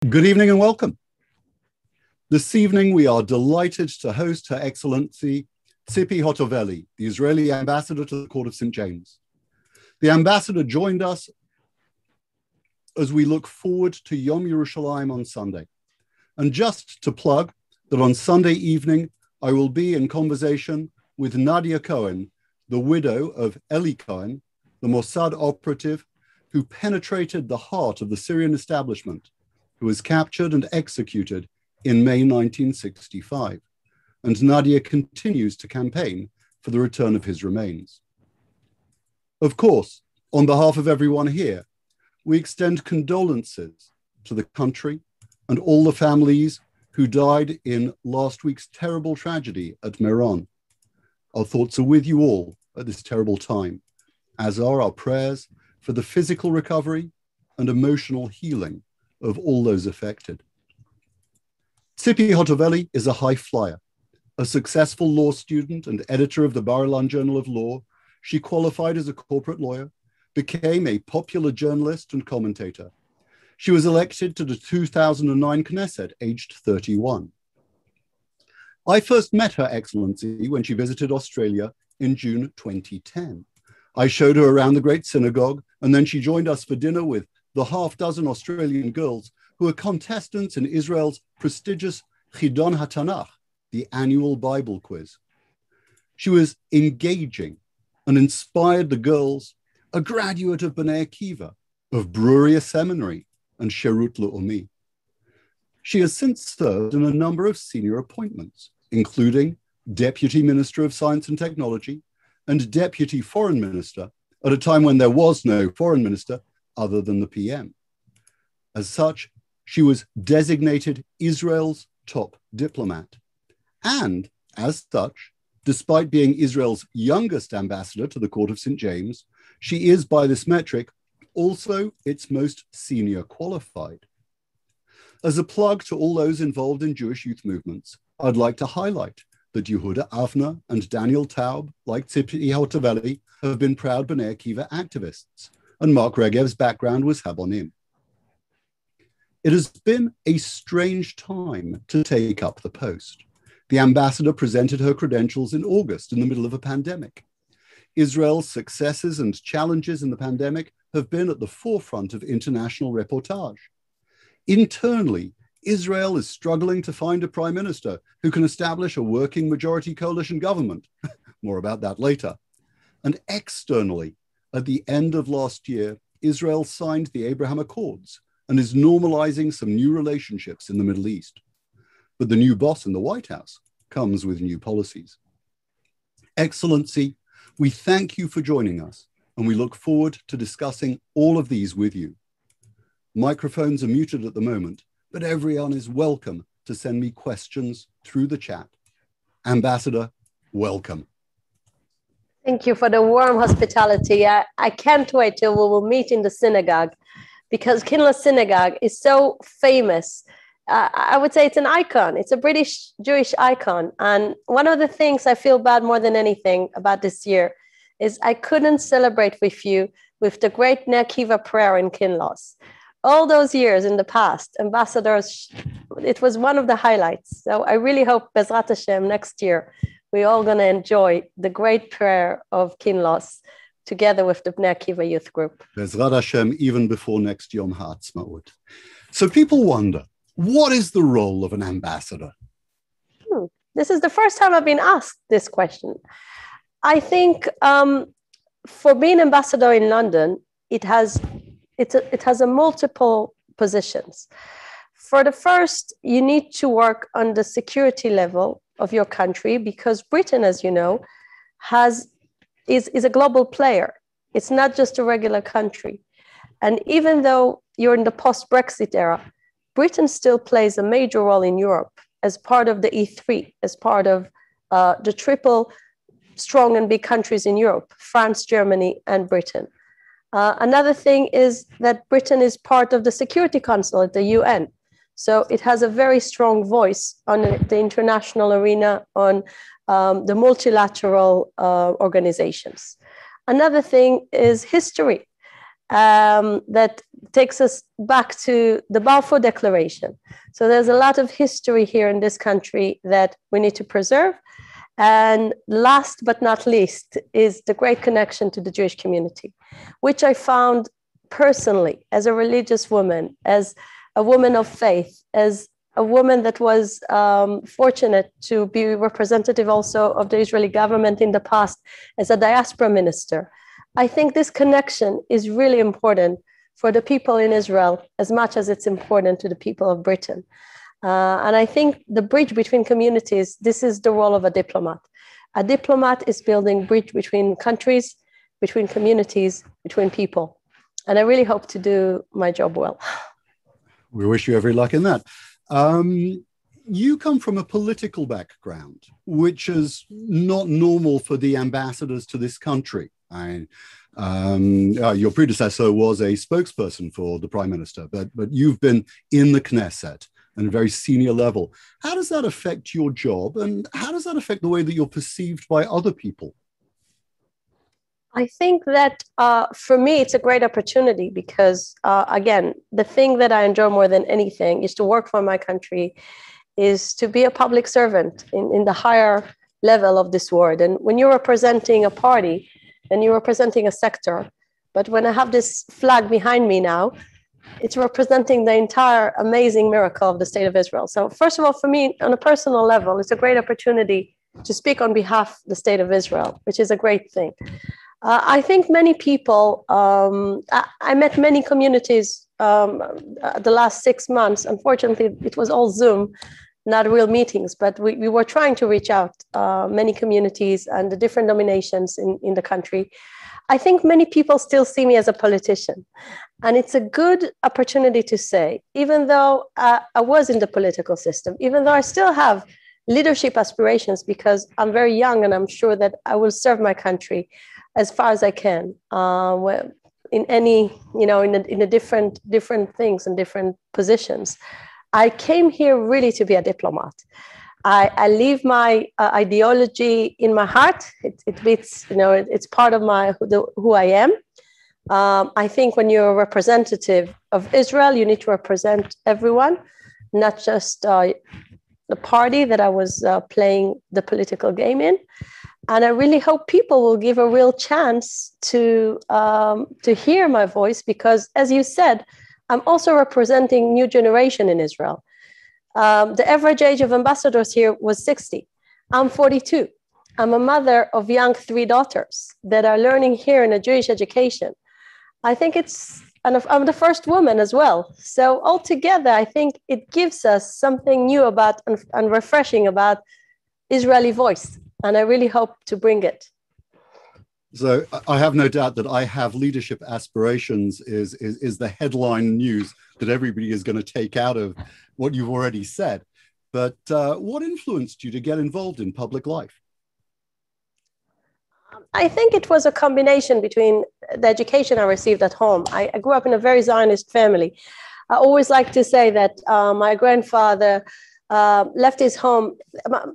Good evening and welcome. This evening, we are delighted to host Her Excellency Tzipi Hotovely, the Israeli ambassador to the Court of St. James. The ambassador joined us as we look forward to Yomrush Line on Sunday. And just to plug that on Sunday evening, I will be in conversation with Nadia Cohen, the widow of Eli Cohen, the Mossad operative who penetrated the heart of the Syrian establishment, who was captured and executed in May 1965. And Nadia continues to campaign for the return of his remains. Of course, on behalf of everyone here, we extend condolences to the country and all the families who died in last week's terrible tragedy at Meron. Our thoughts are with you all at this terrible time, as are our prayers for the physical recovery and emotional healing of all those affected. Tzipi Hotovely is a high flyer. A successful law student and editor of the Bar-Ilan Journal of Law, she qualified as a corporate lawyer, became a popular journalist and commentator. She was elected to the 2009 Knesset, aged 31. I first met Her Excellency when she visited Australia in June 2010. I showed her around the Great Synagogue, and then she joined us for dinner with the half-dozen Australian girls who are contestants in Israel's prestigious Chidon HaTanakh, the annual Bible quiz. She was engaging and inspired the girls, a graduate of Bnei Akiva, of Breweria Seminary and Sherut Le'umi. She has since served in a number of senior appointments, including Deputy Minister of Science and Technology and Deputy Foreign Minister at a time when there was no foreign minister other than the PM. As such, she was designated Israel's top diplomat. And as such, despite being Israel's youngest ambassador to the Court of St. James, she is, by this metric, also its most senior qualified. As a plug to all those involved in Jewish youth movements, I'd like to highlight that Yehuda Avner and Daniel Taub, like Tzipi Hotovely, have been proud Bnei Akiva activists, and Mark Regev's background was Habonim. It has been a strange time to take up the post. The ambassador presented her credentials in August in the middle of a pandemic. Israel's successes and challenges in the pandemic have been at the forefront of international reportage. Internally, Israel is struggling to find a prime minister who can establish a working majority coalition government. More about that later. And externally, at the end of last year, Israel signed the Abraham Accords and is normalizing some new relationships in the Middle East. But the new boss in the White House comes with new policies. Excellency, we thank you for joining us, and we look forward to discussing all of these with you. Microphones are muted at the moment, but everyone is welcome to send me questions through the chat. Ambassador, welcome. Thank you for the warm hospitality. I can't wait till we will meet in the synagogue, because Kinloss Synagogue is so famous. I would say it's an icon. It's a British Jewish icon. And one of the things I feel bad more than anything about this year is I couldn't celebrate with you with the great Bnei Akiva prayer in Kinloss. All those years in the past, ambassadors, it was one of the highlights. So I really hope, Bezrat Hashem, next year, we're all going to enjoy the great prayer of Kinloss together with the Bnei Akiva youth group. Bezrat Hashem, even before next Yom HaAtzmaut. So people wonder, what is the role of an ambassador? This is the first time I've been asked this question. I think for being ambassador in London, it has a multiple positions. For the first, you need to work on the security level of your country, because Britain, as you know, is a global player. It's not just a regular country. And even though you're in the post-Brexit era, Britain still plays a major role in Europe as part of the E3, as part of the triple strong and big countries in Europe, France, Germany, and Britain. Another thing is that Britain is part of the Security Council at the UN. So it has a very strong voice on the international arena, on the multilateral organizations. Another thing is history. that takes us back to the Balfour Declaration. So there's a lot of history here in this country that we need to preserve. And last but not least is the great connection to the Jewish community, which I found personally as a religious woman, as a woman of faith, as a woman that was fortunate to be representative also of the Israeli government in the past as a diaspora minister. I think this connection is really important for the people in Israel as much as it's important to the people of Britain. And I think the bridge between communities, this is the role of a diplomat. A diplomat is building bridge between countries, between communities, between people. And I really hope to do my job well. We wish you every luck in that. You come from a political background, which is not normal for the ambassadors to this country. Your predecessor was a spokesperson for the Prime Minister, but you've been in the Knesset at a very senior level. How does that affect your job, and how does that affect the way that you're perceived by other people? I think that for me, it's a great opportunity because, again, the thing that I enjoy more than anything is to work for my country, is to be a public servant in the higher level of this world. And when you're representing a party and you're representing a sector, but when I have this flag behind me now, it's representing the entire amazing miracle of the state of Israel. So first of all, for me, on a personal level, it's a great opportunity to speak on behalf of the state of Israel, which is a great thing. I think many people, I met many communities the last 6 months. Unfortunately, it was all Zoom, not real meetings, but we were trying to reach out many communities and the different dominations in the country. I think many people still see me as a politician. And it's a good opportunity to say, even though I was in the political system, even though I still have leadership aspirations, because I'm very young and I'm sure that I will serve my country as far as I can, in any, in the different things and different positions. I came here really to be a diplomat. I leave my ideology in my heart. It beats, it's part of who I am. I think when you're a representative of Israel, you need to represent everyone, not just the party that I was playing the political game in. And I really hope people will give a real chance to hear my voice, because, as you said, I'm also representing new generation in Israel. The average age of ambassadors here was 60. I'm 42. I'm a mother of young 3 daughters that are learning here in a Jewish education. I think and I'm the first woman as well. So altogether, I think it gives us something new about and refreshing about Israeli voice. And I really hope to bring it. So I have no doubt that I have leadership aspirations is the headline news that everybody is going to take out of what you've already said. But what influenced you to get involved in public life? I think it was a combination between the education I received at home. I grew up in a very Zionist family. I always like to say that my grandfather left his home.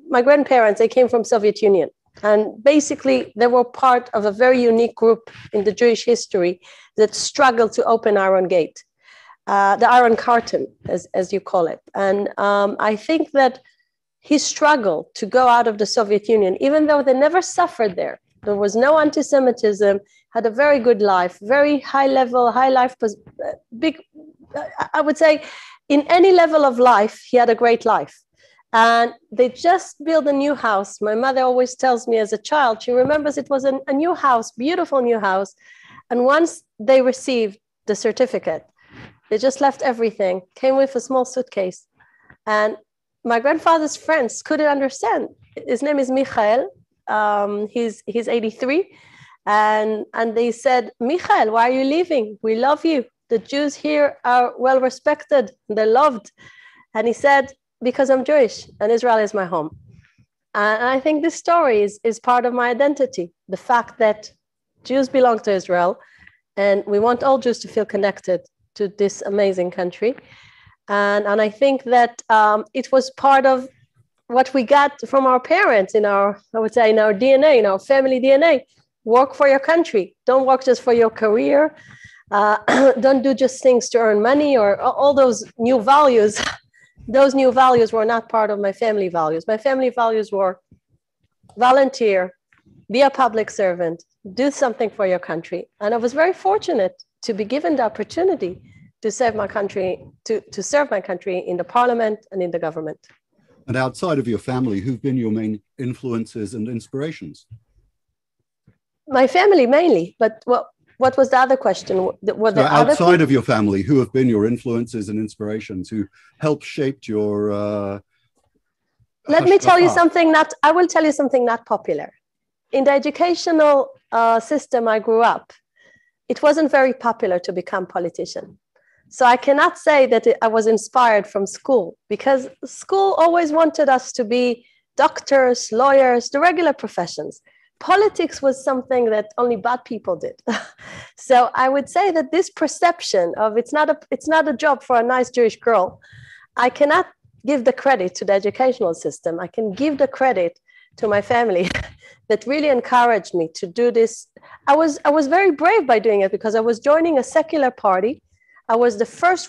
My grandparents, they came from Soviet Union. And basically, they were part of a very unique group in the Jewish history that struggled to open Iron Gate, the Iron Curtain, as you call it. And I think that he struggled to go out of the Soviet Union, even though they never suffered there. There was no anti-Semitism, had a very good life, very high level, high life, big, I would say, in any level of life, he had a great life. And they just built a new house. My mother always tells me as a child, she remembers it was a new house, beautiful new house. And once they received the certificate, they just left everything, came with a small suitcase. And my grandfather's friends couldn't understand. His name is Michael. He's 83. And they said, Michael, why are you leaving? We love you. The Jews here are well respected. They're loved. And he said, because I'm Jewish and Israel is my home. And I think this story is part of my identity. The fact that Jews belong to Israel and we want all Jews to feel connected to this amazing country. And I think that it was part of what we got from our parents in our DNA, in our family DNA. Work for your country. Don't work just for your career. don't do just things to earn money, or all those new values. Those new values were not part of my family values. My family values were volunteer, be a public servant, do something for your country. And I was very fortunate to be given the opportunity to serve my country, to serve my country in the parliament and in the government. And outside of your family, who've been your main influences and inspirations? My family mainly, but what was the other question? Were there outside of your family, who have been your influences and inspirations, who helped shape your Let me tell you something I will tell you something not popular. In the educational system I grew up, it wasn't very popular to become a politician. So I cannot say that I was inspired from school, because school always wanted us to be doctors, lawyers, the regular professions. Politics was something that only bad people did. So I would say that this perception of it's not a job for a nice Jewish girl, I cannot give the credit to the educational system. I can give the credit to my family that really encouraged me to do this. I was very brave by doing it, because I was joining a secular party. I was the first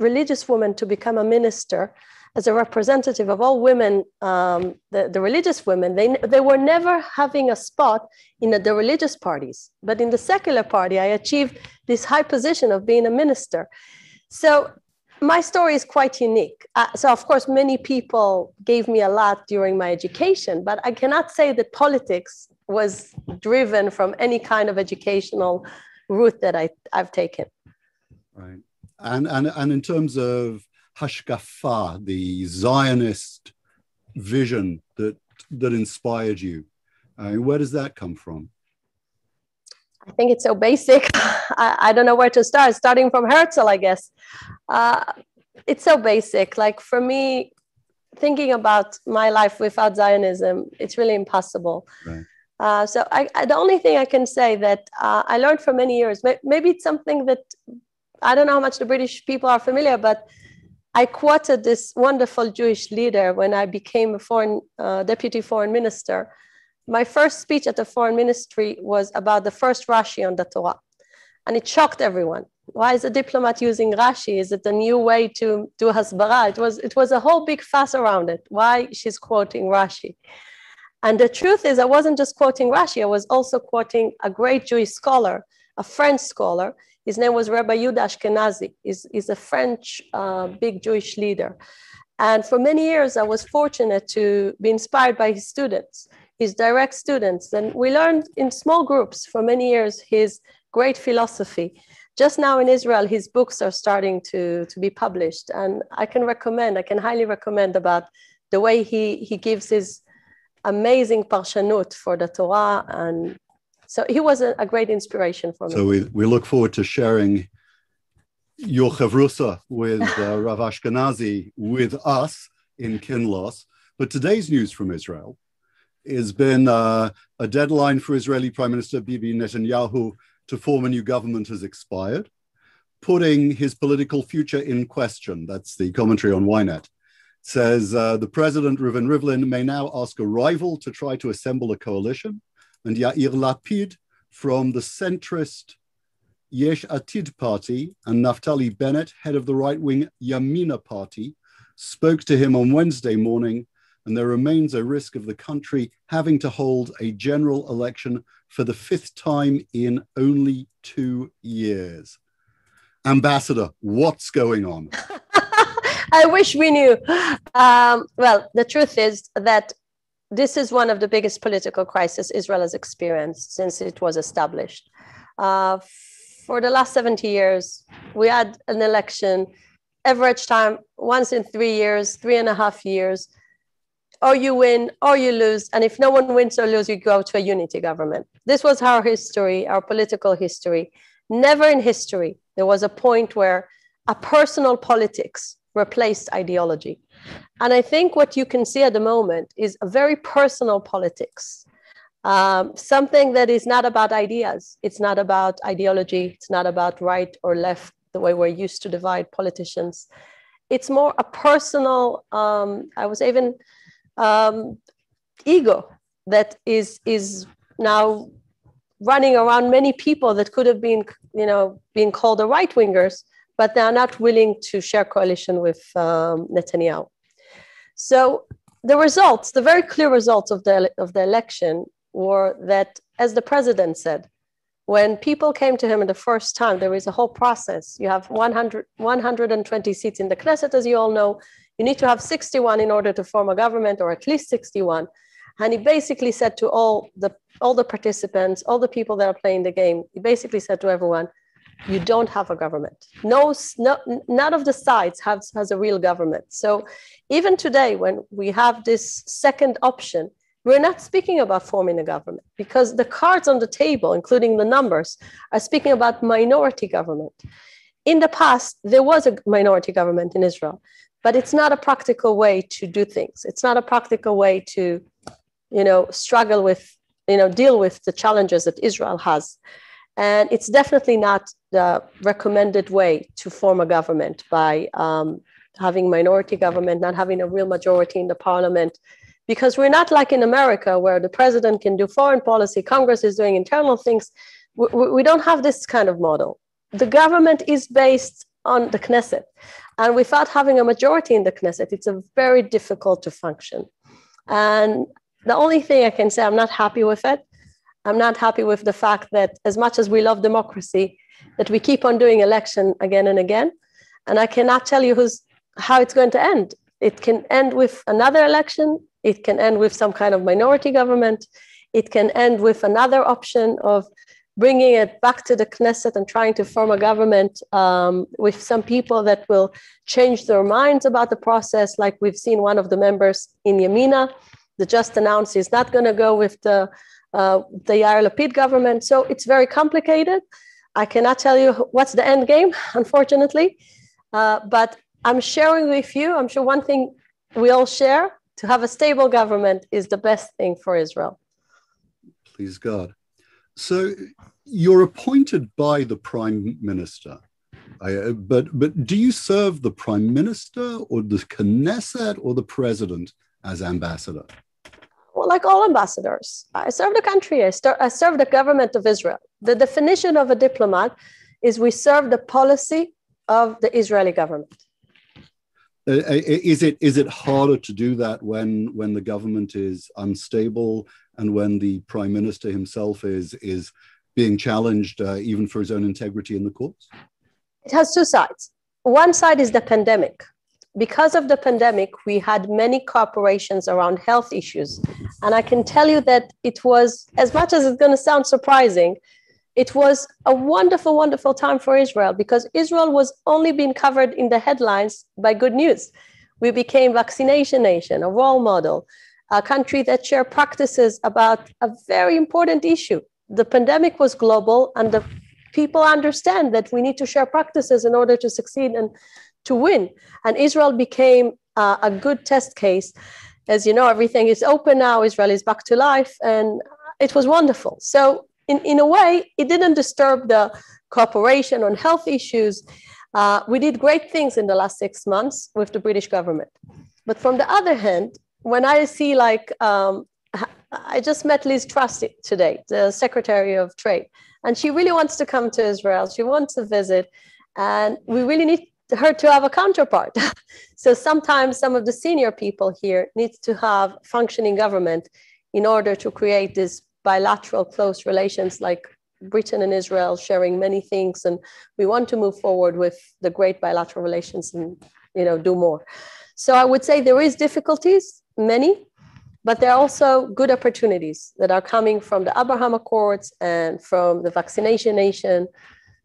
religious woman to become a minister as a representative of all women, the religious women. They were never having a spot in the religious parties, but in the secular party, I achieved this high position of being a minister. So my story is quite unique. So of course, many people gave me a lot during my education, but I cannot say that politics was driven from any kind of educational route that I've taken. Right. And in terms of hashkafa, the Zionist vision that inspired you, where does that come from? I think it's so basic. I don't know where to start. Starting from Herzl, I guess. It's so basic. Like for me, thinking about my life without Zionism, it's really impossible. Right. So the only thing I can say that I learned for many years, maybe it's something that I don't know how much the British people are familiar, but I quoted this wonderful Jewish leader when I became a deputy foreign minister. My first speech at the foreign ministry was about the first Rashi on the Torah. And it shocked everyone. Why is a diplomat using Rashi? Is it a new way to do hasbara? It was a whole big fuss around it. Why she's quoting Rashi? And the truth is, I wasn't just quoting Rashi. I was also quoting a great Jewish scholar, a French scholar. His name was Rabbi Yehuda Ashkenazi. He's a French big Jewish leader. And for many years, I was fortunate to be inspired by his students, his direct students. And we learned in small groups for many years his great philosophy. Just now in Israel, his books are starting to be published. And I can highly recommend about the way he gives his amazing parshanut for the Torah. And so he was a great inspiration for me. So we look forward to sharing your chavrusa with Rav Ashkenazi with us in Kinloss. But today's news from Israel has been a deadline for Israeli Prime Minister Bibi Netanyahu to form a new government has expired, putting his political future in question. That's the commentary on Ynet. Says the president, Reuven Rivlin, may now ask a rival to try to assemble a coalition. And Yair Lapid from the centrist Yesh Atid party and Naftali Bennett, head of the right-wing Yamina party, spoke to him on Wednesday morning, and there remains a risk of the country having to hold a general election for the 5th time in only 2 years. Ambassador, what's going on? I wish we knew. Well, the truth is that this is one of the biggest political crises Israel has experienced since it was established. For the last 70 years, we had an election, average time, once in 3 years, 3.5 years. Or you win or you lose. And if no one wins or loses, you go to a unity government. This was our history, our political history. Never in history, there was a point where a personal politics replaced ideology. And I think what you can see at the moment is a very personal politics, something that is not about ideas. It's not about ideology. It's not about right or left, the way we're used to divide politicians. It's more a personal, ego that is now running around many people that could have been being called the right-wingers, but they are not willing to share coalition with Netanyahu. So the results, the very clear results of the election were that, as the president said, when people came to him in the first time, there is a whole process. You have 120 seats in the Knesset, as you all know. You need to have 61 in order to form a government, or at least 61. And he basically said to all the participants, all the people that are playing the game, he basically said to everyone, you don't have a government. None of the sides has a real government. So even today, when we have this second option, we're not speaking about forming a government, because the cards on the table, including the numbers, are speaking about minority government. In the past, there was a minority government in Israel, but it's not a practical way to do things. It's not a practical way to, struggle with, deal with the challenges that Israel has. And it's definitely not the recommended way to form a government by having minority government, not having a real majority in the parliament, because we're not like in America, where the president can do foreign policy, Congress is doing internal things. We don't have this kind of model. The government is based on the Knesset. And without having a majority in the Knesset, it's a very difficult to function. And the only thing I can say, I'm not happy with it. I'm not happy with the fact that, as much as we love democracy, that we keep on doing election again and again. And I cannot tell you how it's going to end. It can end with another election. It can end with some kind of minority government. It can end with another option of bringing it back to the Knesset and trying to form a government with some people that will change their minds about the process, like we've seen one of the members in Yamina that just announced he's not going to go with the Yair Lapid government. So it's very complicated. I cannot tell you what's the end game, unfortunately, but I'm sharing with you, I'm sure one thing we all share, to have a stable government is the best thing for Israel. Please God. So you're appointed by the Prime Minister, but do you serve the Prime Minister or the Knesset or the President as ambassador? Well, like all ambassadors, I serve the country. I serve the government of Israel. The definition of a diplomat is we serve the policy of the Israeli government. Is it harder to do that when the government is unstable and when the Prime Minister himself is being challenged even for his own integrity in the courts? It has two sides. One side is the pandemic. Because of the pandemic, we had many cooperations around health issues. And I can tell you that it was, as much as it's going to sound surprising, it was a wonderful, wonderful time for Israel, because Israel was only being covered in the headlines by good news. We became vaccination nation, a role model, a country that shared practices about a very important issue. The pandemic was global, and the people understand that we need to share practices in order to succeed and to win. And Israel became a good test case. As you know, everything is open now. Israel is back to life, and it was wonderful. So in a way, it didn't disturb the cooperation on health issues. We did great things in the last 6 months with the British government. But from the other hand, when I see I just met Liz Truss today, the Secretary of Trade, and she really wants to come to Israel. She wants to visit, and we really need her to have a counterpart. So sometimes some of the senior people here need to have functioning government in order to create this bilateral close relations, like Britain and Israel sharing many things, and we want to move forward with the great bilateral relations and do more. So I would say there is difficulties, many, but there are also good opportunities that are coming from the Abraham Accords and from the Vaccination Nation.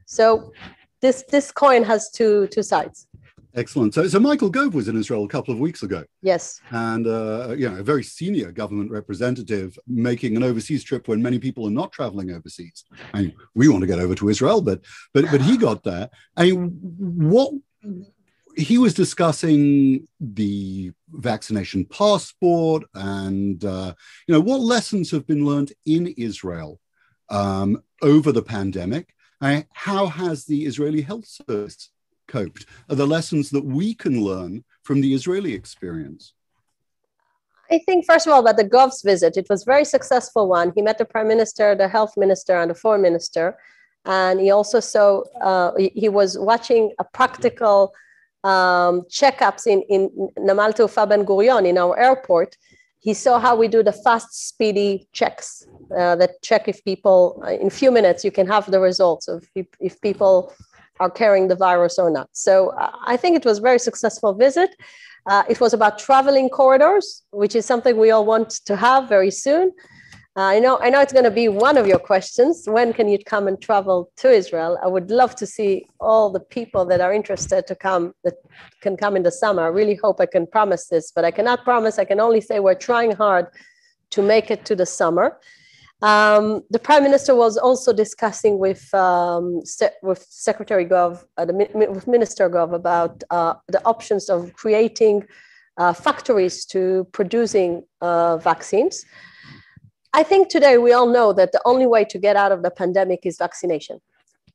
So this coin has two sides. Excellent. So Michael Gove was in Israel a couple of weeks ago. Yes. And, a very senior government representative making an overseas trip when many people are not traveling overseas. I mean, we want to get over to Israel, but he got there. I mean, he was discussing the vaccination passport and, what lessons have been learned in Israel over the pandemic. How has the Israeli health service coped? Are the lessons that we can learn from the Israeli experience? I think, first of all, about the Gov's visit, it was a very successful one. He met the Prime Minister, the Health Minister, and the Foreign Minister. And he also saw, he was watching a practical checkups in Namal Teufa Ben Gurion, in our airport. He saw how we do the fast, speedy checks that check if people, in a few minutes, you can have the results of if people are carrying the virus or not. So I think it was a very successful visit. It was about traveling corridors, which is something we all want to have very soon. I know it's going to be one of your questions. When can you come and travel to Israel? I would love to see all the people that are interested to come, that can come in the summer. I really hope I can promise this, but I cannot promise. I can only say we're trying hard to make it to the summer. The Prime Minister was also discussing with Secretary Gov, with Minister Gov, about the options of creating factories to producing vaccines. I think today we all know that the only way to get out of the pandemic is vaccination.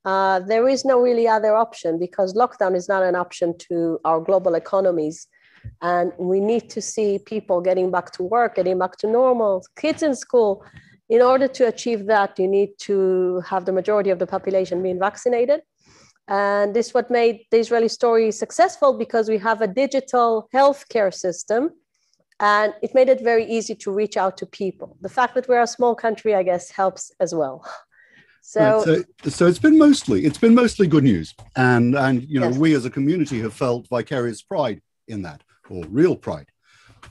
There is no really other option, because lockdown is not an option to our global economies. And we need to see people getting back to work, getting back to normal, kids in school. In order to achieve that, you need to have the majority of the population being vaccinated. And this is what made the Israeli story successful, because we have a digital healthcare system, and it made it very easy to reach out to people. The fact that we're a small country, I guess, helps as well. So it's been mostly good news, and you know, yes, we as a community have felt vicarious pride in that, or real pride.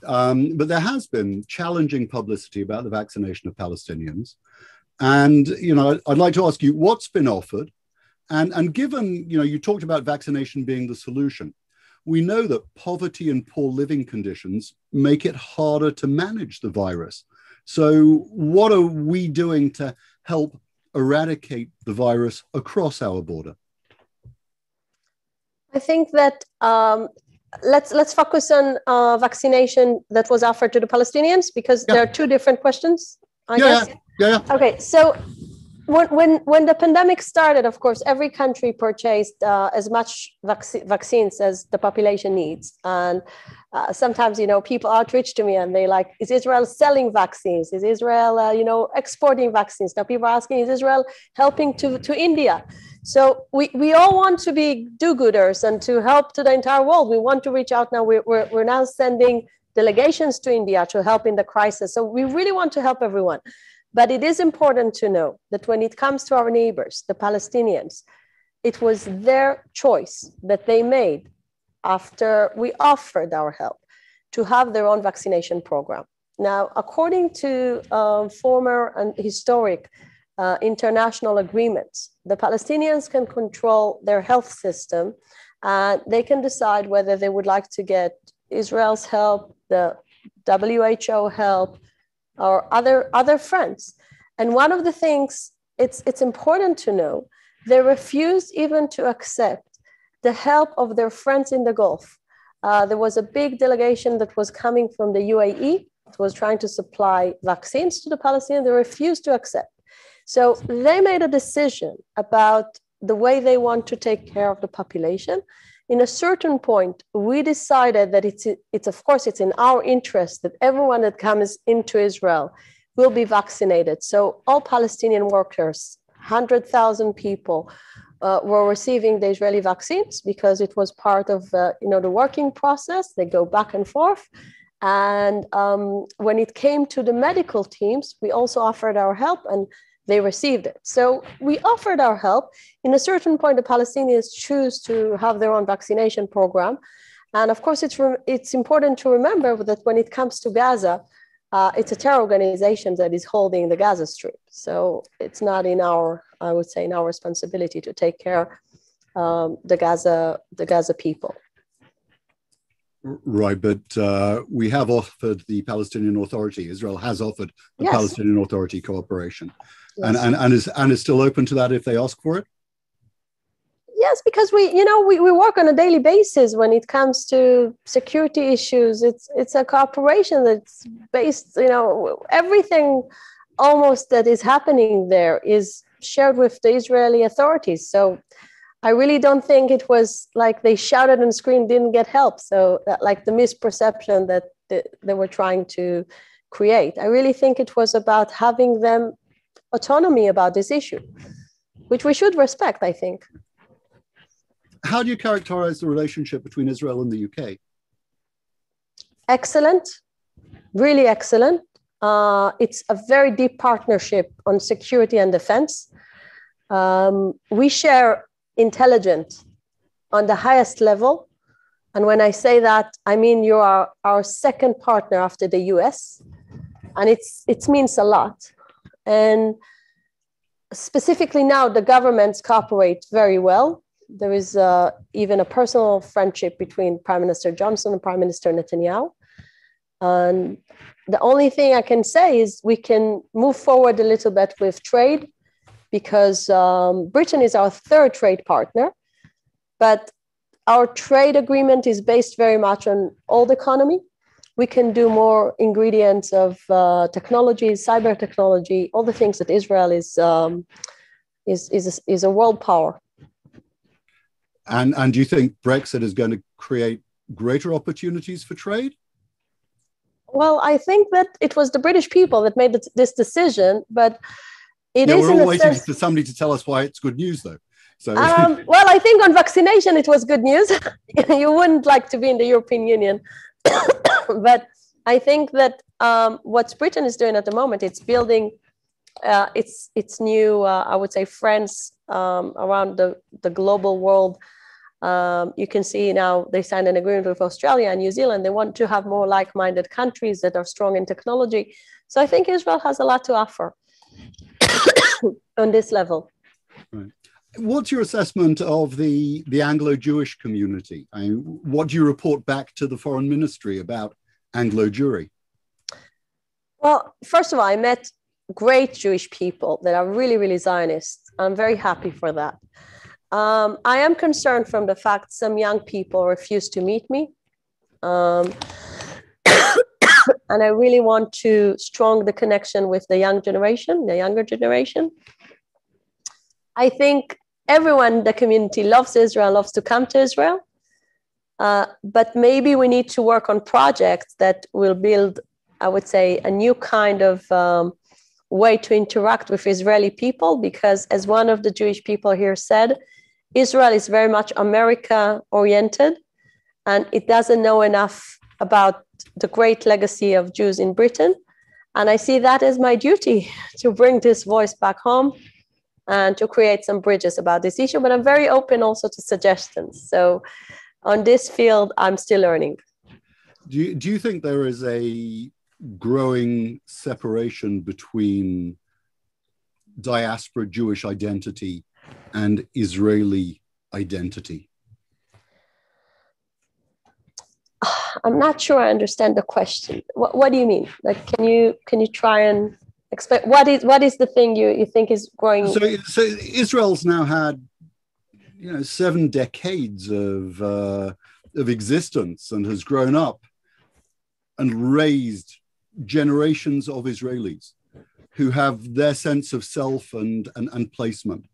But there has been challenging publicity about the vaccination of Palestinians, and you know, I'd like to ask you what's been offered, and given, you know, you talked about vaccination being the solution. We know that poverty and poor living conditions make it harder to manage the virus. So what are we doing to help eradicate the virus across our border? I think that let's focus on vaccination that was offered to the Palestinians, because there are two different questions, I guess. Yeah. Okay, so when the pandemic started, of course, every country purchased as much vaccines as the population needs. And sometimes, you know, people outreach to me and they like, is Israel selling vaccines? Is Israel, you know, exporting vaccines? Now people are asking, is Israel helping to India? So we all want to be do-gooders and to help to the entire world. We want to reach out now. We're now sending delegations to India to help in the crisis. So we really want to help everyone. But it is important to know that when it comes to our neighbors, the Palestinians, it was their choice that they made after we offered our help to have their own vaccination program. Now, according to former and historic international agreements, the Palestinians can control their health system, and they can decide whether they would like to get Israel's help, the WHO help, or other friends. And one of the things it's important to know, they refused even to accept the help of their friends in the Gulf. There was a big delegation that was coming from the UAE, that was trying to supply vaccines to the Palestinians. They refused to accept. So they made a decision about the way they want to take care of the population. In a certain point, we decided that it's of course, it's in our interest that everyone that comes into Israel will be vaccinated. So all Palestinian workers, 100,000 people, were receiving the Israeli vaccines, because it was part of you know, the working process. They go back and forth. And when it came to the medical teams, we also offered our help, and they received it. So we offered our help. In a certain point, the Palestinians choose to have their own vaccination program. And of course, it's important to remember that when it comes to Gaza, it's a terror organization that is holding the Gaza Strip. So it's not in our, I would say, in our responsibility to take care the Gaza people. Right, but we have offered the Palestinian Authority. Israel has offered the Palestinian Authority cooperation, and is still open to that if they ask for it. Yes, because we work on a daily basis when it comes to security issues. It's a cooperation that's based, everything almost that is happening there is shared with the Israeli authorities. So I really don't think it was like they shouted and screamed, didn't get help. So that, like the misperception that they were trying to create. I really think it was about having them autonomy about this issue. which we should respect, I think. How do you characterize the relationship between Israel and the UK? Excellent, really excellent. It's a very deep partnership on security and defense. We share intelligence on the highest level. And when I say that, I mean you are our second partner after the US. And it means a lot. And specifically now, the governments cooperate very well. There is even a personal friendship between Prime Minister Johnson and Prime Minister Netanyahu. And the only thing I can say is we can move forward a little bit with trade, because Britain is our third trade partner. But our trade agreement is based very much on old economy. We can do more ingredients of technology, cyber technology, all the things that Israel is a world power. And do you think Brexit is going to create greater opportunities for trade? Well, I think that it was the British people that made this decision, but we're all waiting for somebody to tell us why it's good news, though. So, well, I think on vaccination it was good news. You wouldn't like to be in the European Union, but I think that what Britain is doing at the moment, it's building its new, I would say, friends around the global world. You can see now they signed an agreement with Australia and New Zealand. They want to have more like-minded countries that are strong in technology. So I think Israel has a lot to offer on this level. Right. What's your assessment of the Anglo Jewish community? I mean, what do you report back to the Foreign Ministry about Anglo Jewry? Well, first of all, I met great Jewish people that are really, really Zionist. I'm very happy for that. I am concerned from the fact some young people refuse to meet me. And I really want to strong the connection with the young generation, the younger generation. I think everyone in the community loves Israel, loves to come to Israel. But maybe we need to work on projects that will build, I would say, a new kind of way to interact with Israeli people, because as one of the Jewish people here said, Israel is very much America-oriented, and it doesn't know enough about the great legacy of Jews in Britain. And I see that as my duty to bring this voice back home and to create some bridges about this issue. But I'm very open also to suggestions. So on this field, I'm still learning. Do you think there is a growing separation between diaspora Jewish identity and Israeli identity? I'm not sure I understand the question. What do you mean? Like, can you try and explain what is the thing you think is growing? So Israel's now had 7 decades of existence and has grown up and raised generations of Israelis who have their sense of self and placement.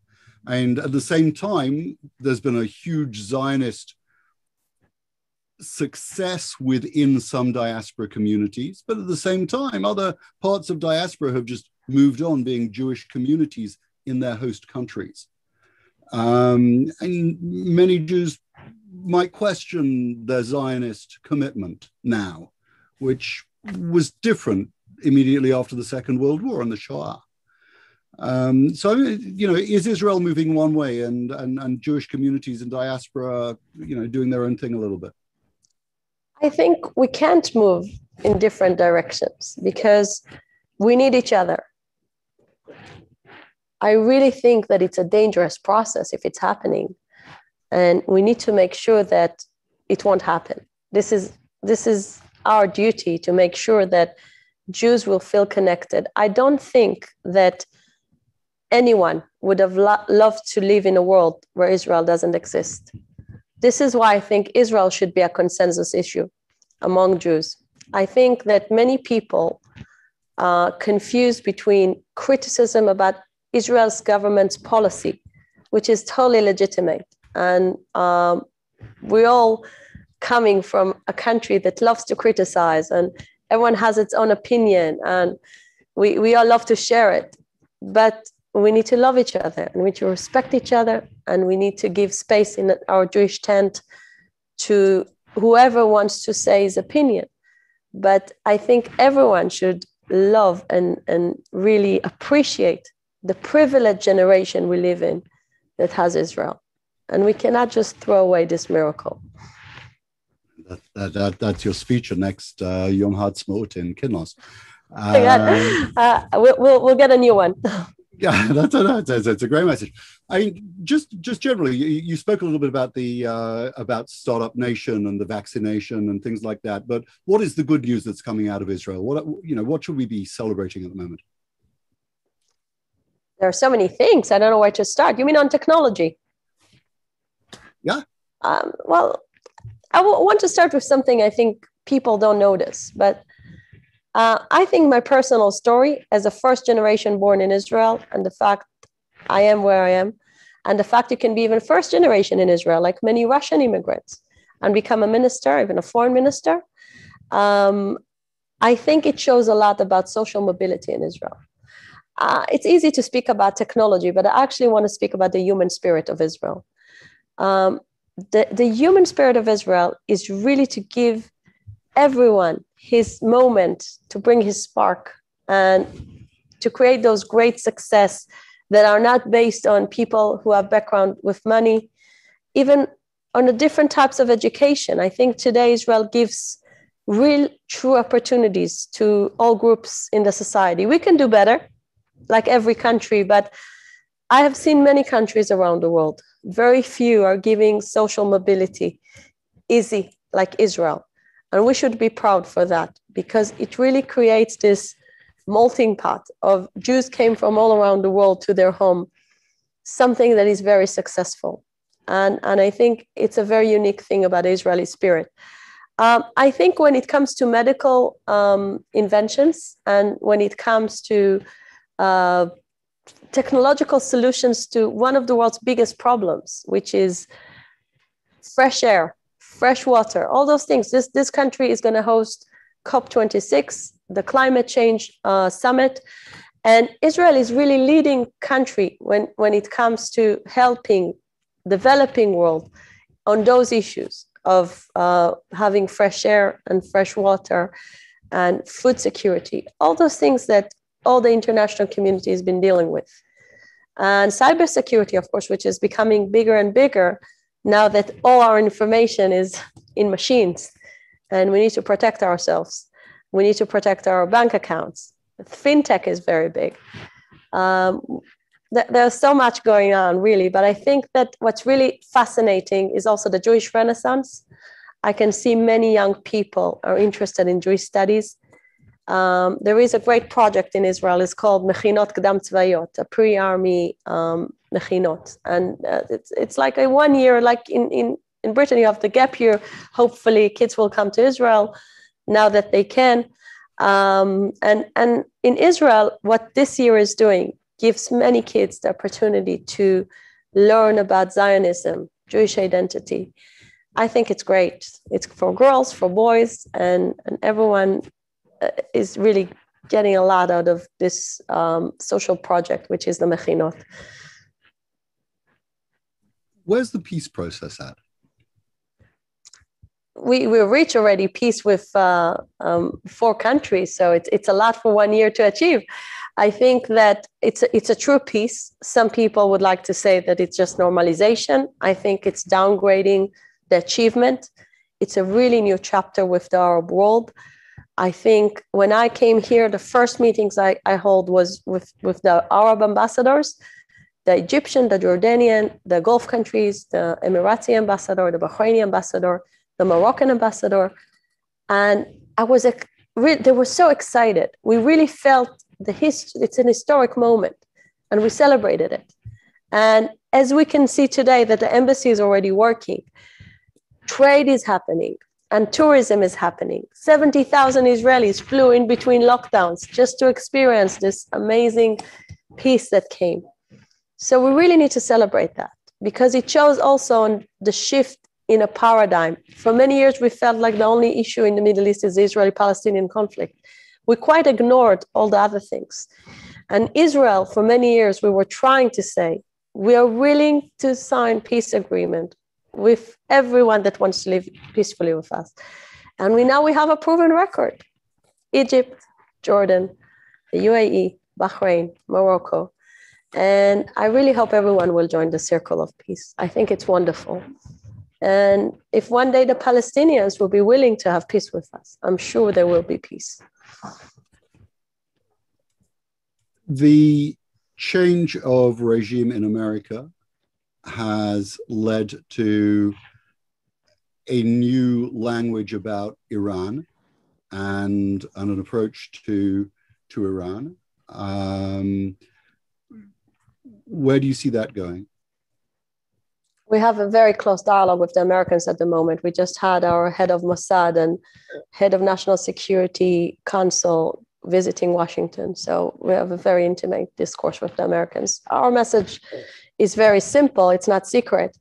And at the same time, there's been a huge Zionist success within some diaspora communities, but at the same time, other parts of diaspora have just moved on being Jewish communities in their host countries. And many Jews might question their Zionist commitment now, which was different immediately after the Second World War and the Shoah. So, is Israel moving one way and Jewish communities in diaspora, doing their own thing a little bit? I think we can't move in different directions because we need each other. I really think that it's a dangerous process if it's happening, and we need to make sure that it won't happen. This is our duty to make sure that Jews will feel connected. I don't think that anyone would have loved to live in a world where Israel doesn't exist. This is why I think Israel should be a consensus issue among Jews. I think that many people confuse between criticism about Israel's government's policy, which is totally legitimate. And we're all coming from a country that loves to criticize, and everyone has its own opinion, and we all love to share it. But we need to love each other, and we need to respect each other, and we need to give space in our Jewish tent to whoever wants to say his opinion. But I think everyone should love and really appreciate the privileged generation we live in that has Israel. And we cannot just throw away this miracle. That's your speech next Yom Ha'atzmaut in Kinloss. We'll get a new one. Yeah, that's a great message. I mean, just generally, you spoke a little bit about the about Startup Nation and the vaccination and things like that. But what is the good news that's coming out of Israel? What should we be celebrating at the moment? There are so many things. I don't know where to start. You mean on technology? Yeah. Well, I want to start with something I think people don't notice, but I think my personal story as a first generation born in Israel, and the fact I am where I am, and the fact you can be even first generation in Israel, like many Russian immigrants, and become a minister, even a foreign minister, I think it shows a lot about social mobility in Israel. It's easy to speak about technology, but I actually want to speak about the human spirit of Israel. The human spirit of Israel is really to give everyone his moment, to bring his spark, and to create those great success that are not based on people who have background with money, even on the different types of education. I think today Israel gives real, true opportunities to all groups in the society. We can do better, like every country, but I have seen many countries around the world. Very few are giving social mobility easy like Israel. And we should be proud for that, because it really creates this melting pot of Jews came from all around the world to their home, something that is very successful. And I think it's a very unique thing about the Israeli spirit. I think when it comes to medical inventions, and when it comes to technological solutions to one of the world's biggest problems, which is fresh air, fresh water, all those things. This country is going to host COP26, the climate change summit. And Israel is really leading country when it comes to helping developing world on those issues of having fresh air and fresh water and food security, all those things that all the international community has been dealing with. And cybersecurity, of course, which is becoming bigger and bigger now that all our information is in machines, and we need to protect ourselves. We need to protect our bank accounts. FinTech is very big. There's so much going on, really, but I think that what's really fascinating is also the Jewish Renaissance. I can see many young people are interested in Jewish studies. There is a great project in Israel. It's called Mechinot Kdam Tzvayot, a pre-army mechinot. And it's like a 1 year, like in Britain, you have the gap year. Hopefully kids will come to Israel now that they can. And in Israel, what this year is doing gives many kids the opportunity to learn about Zionism, Jewish identity. I think it's great. It's for girls, for boys, and everyone is really getting a lot out of this social project, which is the Mechinot. Where's the peace process at? We reach already peace with 4 countries, so it's a lot for 1 year to achieve. I think that it's a true peace. Some people would like to say that it's just normalization. I think it's downgrading the achievement. It's a really new chapter with the Arab world. I think when I came here, the first meetings I hold was with the Arab ambassadors, the Egyptian, the Jordanian, the Gulf countries, the Emirati ambassador, the Bahraini ambassador, the Moroccan ambassador. And they were so excited. We really felt it's an historic moment, and we celebrated it. And as we can see today that the embassy is already working, trade is happening, and tourism is happening. 70,000 Israelis flew in between lockdowns just to experience this amazing peace that came. So we really need to celebrate that, because it shows also on the shift in a paradigm. For many years, we felt like the only issue in the Middle East is the Israeli-Palestinian conflict. We quite ignored all the other things. And Israel, for many years, we were trying to say, we are willing to sign peace agreement with everyone that wants to live peacefully with us. And we have a proven record. Egypt, Jordan, the UAE, Bahrain, Morocco. And I really hope everyone will join the circle of peace. I think it's wonderful. And if one day the Palestinians will be willing to have peace with us, I'm sure there will be peace. The change of regime in America has led to a new language about Iran and an approach to Iran. Where do you see that going? We have a very close dialogue with the Americans at the moment. We just had our head of Mossad and head of National Security Council visiting Washington. So we have a very intimate discourse with the Americans. Our message is very simple. It's not secret.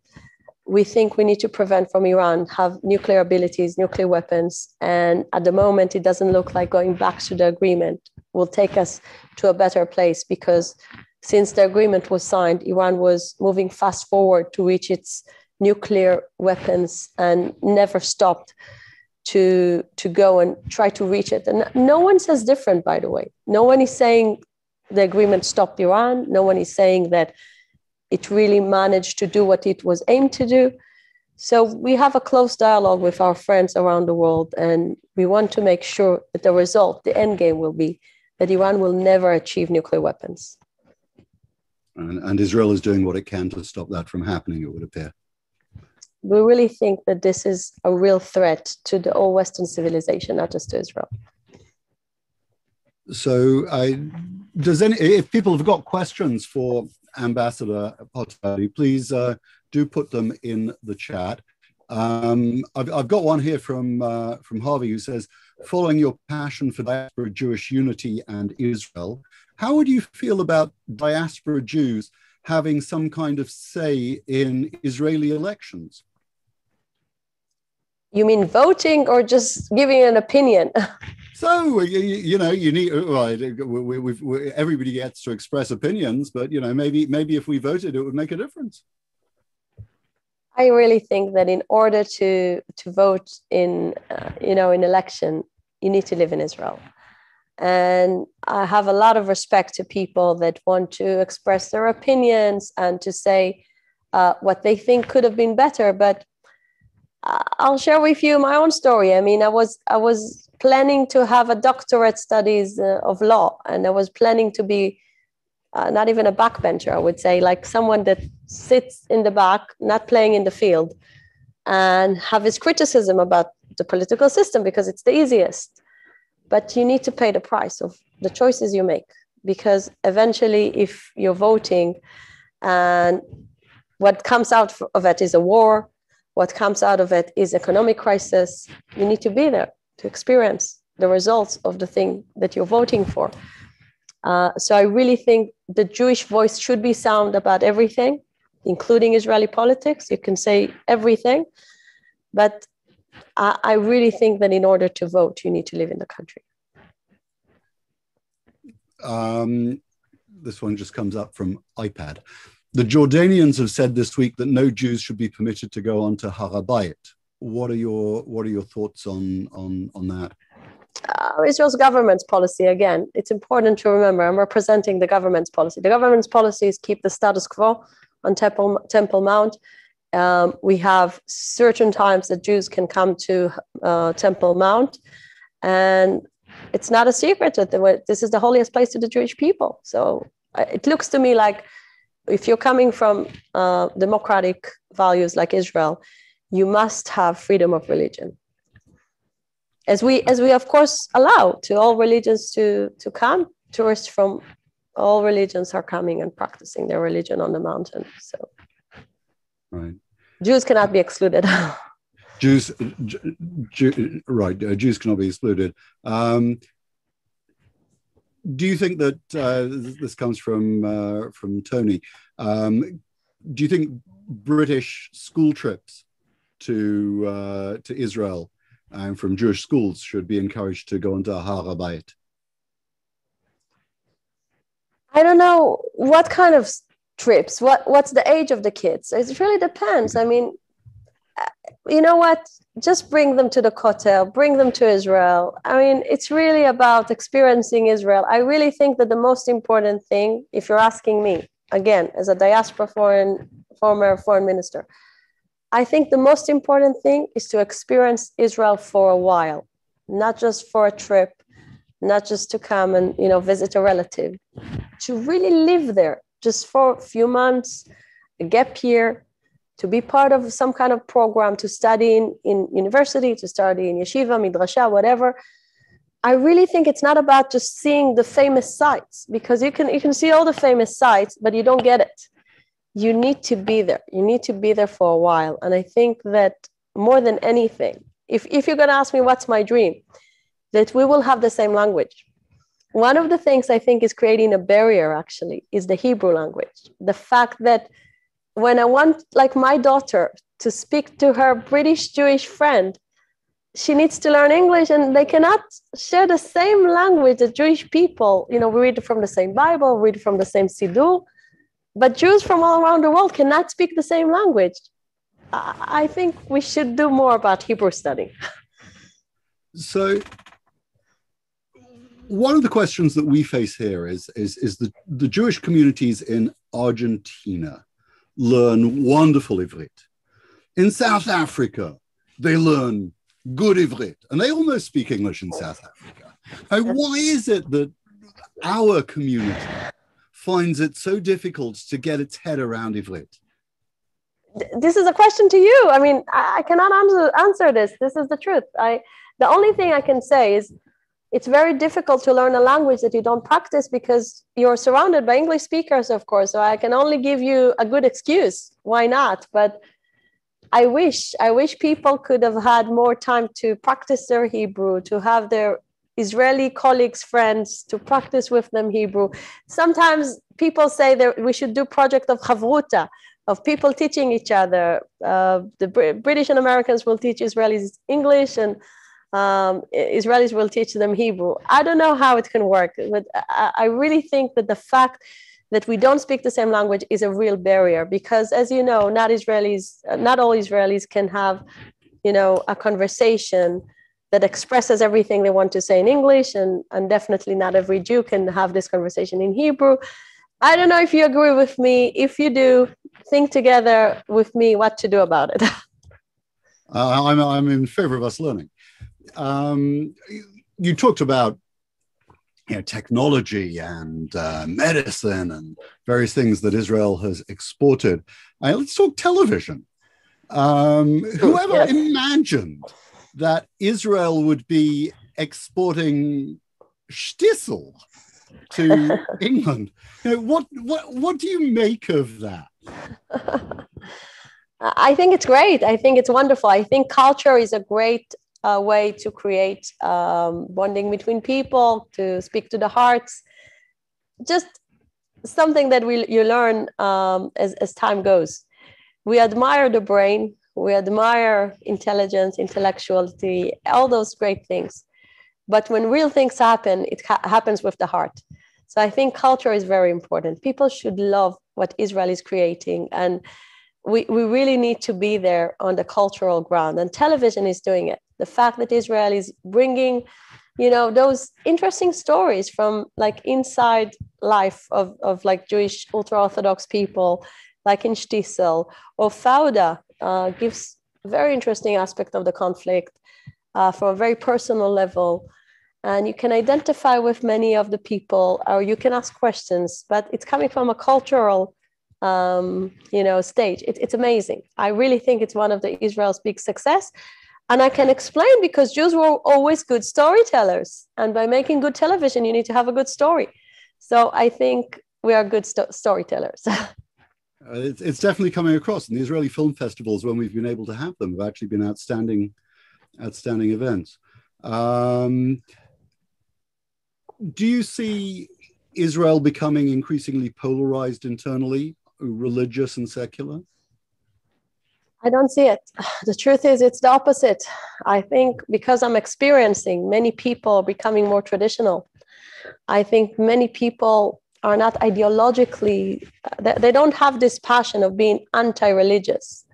We think we need to prevent from Iran have nuclear abilities, nuclear weapons. And at the moment, it doesn't look like going back to the agreement will take us to a better place, because since the agreement was signed, Iran was moving fast forward to reach its nuclear weapons and never stopped to go and try to reach it. And no one says different, by the way. No one is saying the agreement stopped Iran. No one is saying that it really managed to do what it was aimed to do. So we have a close dialogue with our friends around the world, and we want to make sure that the result, the end game, will be that Iran will never achieve nuclear weapons. And Israel is doing what it can to stop that from happening, it would appear. We really think that this is a real threat to the whole Western civilization, not just to Israel. So if people have got questions for Ambassador Hotovely, please do put them in the chat. I've got one here from Harvey, who says, following your passion for diaspora Jewish unity and Israel, how would you feel about diaspora Jews having some kind of say in Israeli elections? You mean voting or just giving an opinion? So, you need, well, everybody gets to express opinions, but, maybe if we voted, it would make a difference. I really think that in order to vote in election, you need to live in Israel. And I have a lot of respect to people that want to express their opinions and to say what they think could have been better. But I'll share with you my own story. I mean, I was planning to have a doctorate studies of law, and I was planning to be not even a backbencher, I would say, like someone that sits in the back, not playing in the field, and have his criticism about the political system because it's the easiest. But you need to pay the price of the choices you make, because eventually if you're voting and what comes out of it is a war, what comes out of it is economic crisis, you need to be there to experience the results of the thing that you're voting for. So I really think the Jewish voice should be sound about everything, including Israeli politics. You can say everything, but I really think that in order to vote, you need to live in the country. This one just comes up from iPad. The Jordanians have said this week that no Jews should be permitted to go onto Har HaBayit. What are your thoughts on that? Israel's government's policy, again, it's important to remember, I'm representing the government's policy. The government's policy is keep the status quo on Temple Mount. We have certain times that Jews can come to Temple Mount, and it's not a secret that this is the holiest place to the Jewish people. So it looks to me like if you're coming from democratic values like Israel, you must have freedom of religion. As we of course allow to all religions to come, tourists from all religions are coming and practicing their religion on the mountain. So right. Jews cannot be excluded. Jews cannot be excluded. Do you think that this comes from Tony? Do you think British school trips to Israel and from Jewish schools should be encouraged to go into Har HaBayit? I don't know what kind of trips, what's the age of the kids. It really depends. I mean, you know what? Just bring them to the Kotel, bring them to Israel. I mean, it's really about experiencing Israel. I really think that the most important thing, if you're asking me, again, as a diaspora former foreign minister, I think the most important thing is to experience Israel for a while, not just for a trip, not just to come and, visit a relative, to really live there just for a few months, a gap year, to be part of some kind of program, to study in university, to study in yeshiva, midrasha, whatever. I really think it's not about just seeing the famous sites, because you can see all the famous sites, but you don't get it. You need to be there. You need to be there for a while. And I think that more than anything, if you're going to ask me what's my dream, that we will have the same language. One of the things I think is creating a barrier, actually, is the Hebrew language. The fact that when I want, like my daughter, to speak to her British Jewish friend, she needs to learn English, and they cannot share the same language as Jewish people. We read from the same Bible, read from the same Siddur, but Jews from all around the world cannot speak the same language. I think we should do more about Hebrew study. So one of the questions that we face here is the Jewish communities in Argentina learn wonderful Ivrit. In South Africa, they learn good Ivrit, and they almost speak English in South Africa. Why is it that our community finds it so difficult to get its head around Ivrit? This is a question to you. I mean, I cannot answer this. This is the truth. The only thing I can say is it's very difficult to learn a language that you don't practice, because you're surrounded by English speakers, of course. So I can only give you a good excuse. Why not? But I wish people could have had more time to practice their Hebrew, to have their Israeli colleagues, friends, to practice with them Hebrew. Sometimes people say that we should do project of chavruta, of people teaching each other. The British and Americans will teach Israelis English, and Israelis will teach them Hebrew. I don't know how it can work, but I really think that the fact that we don't speak the same language is a real barrier, because, as you know, not all Israelis can have, a conversation that expresses everything they want to say in English, and definitely not every Jew can have this conversation in Hebrew. I don't know if you agree with me. If you do, think together with me what to do about it. I'm in favor of us learning. You talked about technology and medicine and various things that Israel has exported. Let's talk television. Whoever imagined that Israel would be exporting shtisel to England? What do you make of that? I think it's great. I think it's wonderful. I think culture is a great way to create bonding between people, to speak to the hearts. Just something that you learn as time goes. We admire the brain, we admire intelligence, intellectuality, all those great things. But when real things happen, it happens with the heart. So I think culture is very important. People should love what Israel is creating, and we really need to be there on the cultural ground, and television is doing it. The fact that Israel is bringing, those interesting stories from like inside life of like Jewish ultra-Orthodox people, like in Shtisel, or Fauda gives a very interesting aspect of the conflict from a very personal level. And you can identify with many of the people, or you can ask questions, but it's coming from a cultural stage. It's amazing. I really think it's one of Israel's big success. And I can explain, because Jews were always good storytellers. And by making good television, you need to have a good story. So I think we are good storytellers. It's definitely coming across. And the Israeli film festivals, when we've been able to have them, have actually been outstanding events. Do you see Israel becoming increasingly polarized internally, religious and secular? I don't see it. The truth is, it's the opposite. I think because I'm experiencing many people becoming more traditional, I think many people are not ideologically, they don't have this passion of being anti-religious.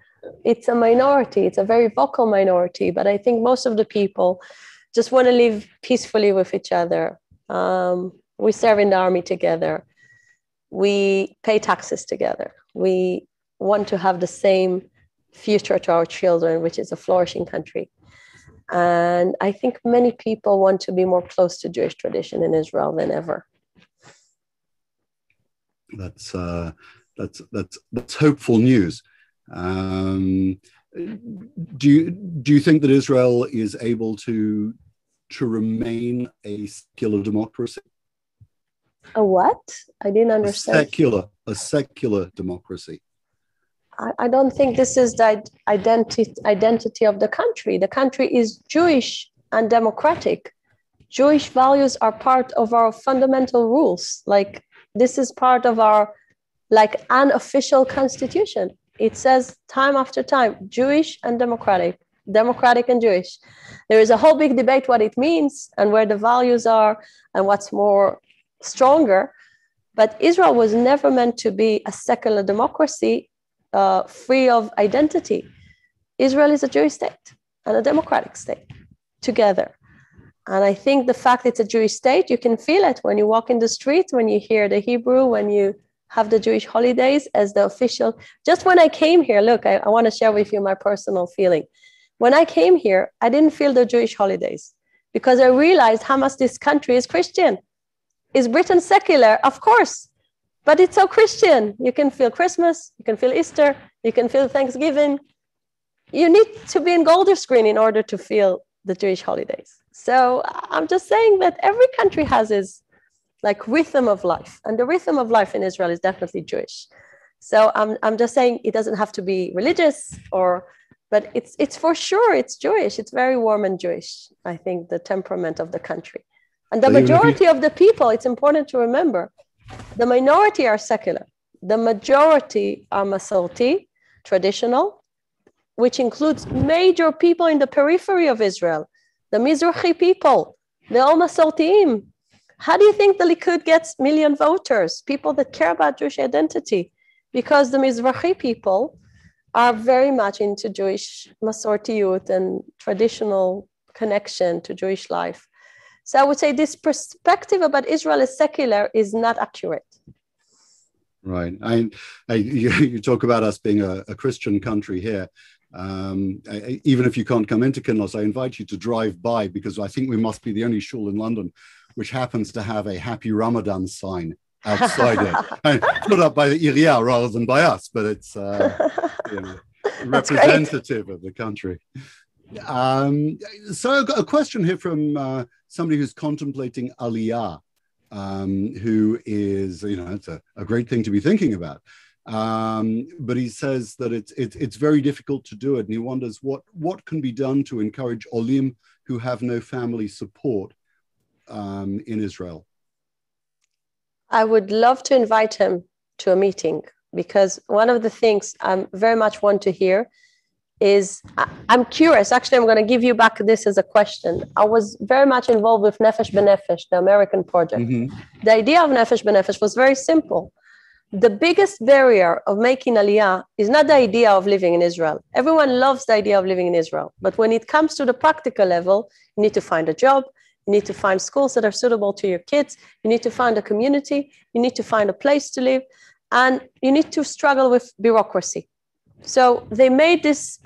It's a minority, it's a very vocal minority, but I think most of the people just want to live peacefully with each other. We serve in the army together. We pay taxes together. We want to have the same future to our children, which is a flourishing country. And I think many people want to be more close to Jewish tradition in Israel than ever. That's hopeful news. Do you think that Israel is able to remain a secular democracy? A what? I didn't understand. A secular democracy. I don't think this is the identity of the country. The country is Jewish and democratic. Jewish values are part of our fundamental rules. Like, this is part of our, like, unofficial constitution. It says time after time, Jewish and democratic, democratic and Jewish. There is a whole big debate what it means and where the values are and what's more stronger. But Israel was never meant to be a secular democracy free of identity. Israel is a Jewish state and a democratic state together. And I think the fact it's a Jewish state, you can feel it when you walk in the streets, when you hear the Hebrew, when you have the Jewish holidays as the official. Just when I came here, look, I want to share with you my personal feeling. When I came here, I didn't feel the Jewish holidays because I realized how much this country is Christian. Is Britain secular? Of course. But it's so Christian. You can feel Christmas, you can feel Easter, you can feel Thanksgiving. You need to be in Golden Screen in order to feel the Jewish holidays. So I'm just saying that every country has its like rhythm of life. And the rhythm of life in Israel is definitely Jewish. So I'm just saying it doesn't have to be religious but it's for sure, it's Jewish. It's very warm and Jewish, I think, the temperament of the country. And the majority of the people, it's important to remember, the minority are secular. The majority are Masorti, traditional, which includes major people in the periphery of Israel, the Mizrahi people, the all Masortiim. How do you think the Likud gets million voters, people that care about Jewish identity? Because the Mizrahi people are very much into Jewish Masortiyut and traditional connection to Jewish life. So I would say this perspective about Israel as secular is not accurate. Right. You talk about us being a Christian country here. Even if you can't come into Kinloss, I invite you to drive by, because I think we must be the only shul in London which happens to have a Happy Ramadan sign outside it. And put up by the Aliyah rather than by us, but it's representative of the country. So I've got a question here from somebody who's contemplating Aliyah, who is, it's a great thing to be thinking about. But he says that it's very difficult to do it, and he wonders what can be done to encourage Olim who have no family support in Israel. I would love to invite him to a meeting, because one of the things I very much want to hear is, I'm curious, actually, I'm going to give you back this as a question. I was very much involved with Nefesh B'Nefesh, the American project. Mm-hmm. The idea of Nefesh B'Nefesh was very simple. The biggest barrier of making Aliyah is not the idea of living in Israel. Everyone loves the idea of living in Israel. But when it comes to the practical level, you need to find a job, you need to find schools that are suitable to your kids, you need to find a community, you need to find a place to live, and you need to struggle with bureaucracy. So they made this